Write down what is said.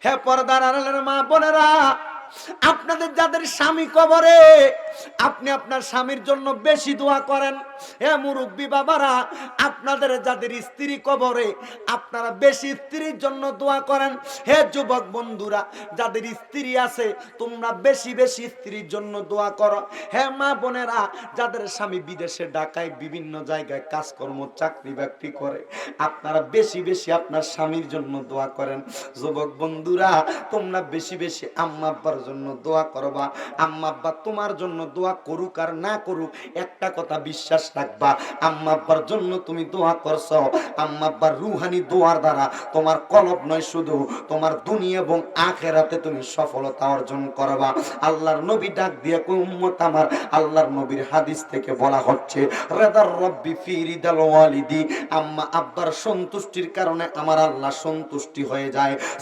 হে পর্দার আড়ালের মা বোনেরা, আপনাদের যাদের স্বামী কবরে, আপনি আপনার স্বামীর জন্য বেশি দোয়া করেন। হে মুরব্বী বাবারা, আপনাদের যাদের স্ত্রী কবরে, আপনারা বেশি স্ত্রীর জন্য দোয়া করেন। হে যুবক বন্ধুরা, যাদের স্ত্রী আছে, তোমরা বেশি বেশি স্ত্রীর জন্য দোয়া করো। হে মা বোনেরা, যাদের স্বামী বিদেশে, ঢাকায়, বিভিন্ন জায়গায় কাজকর্ম, চাকরি বাকরি করে, আপনারা বেশি বেশি আপনার স্বামীর জন্য দোয়া করেন। যুবক বন্ধুরা, তোমরা বেশি বেশি আম্মা আব্বার জন্য দোয়া করবা। আম্মা আব্বা তোমার জন্য দোয়া করুক আর না করুক, একটা কথা বিশ্বাস রাখবা, আম্মা আব্বার জন্য তুমি দোয়া করছো, আম্মা আব্বার রুহানি দোয়ার দ্বারা তোমার কলব নয়, শুধু তোমার দুনিয়া এবং আখিরাতে তুমি সফলতা অর্জন করবা। আল্লাহর নবী ডাক দিয়ে কই, উম্মত আমার, আল্লাহর নবীর হাদিস থেকে বলা হচ্ছে, রাদার রব্বি ফি রিদাল ওয়ালিদি, আম্মা আব্বার সন্তুষ্টির কারণে আমার আল্লাহ সন্তুষ্টি হয়ে যায়।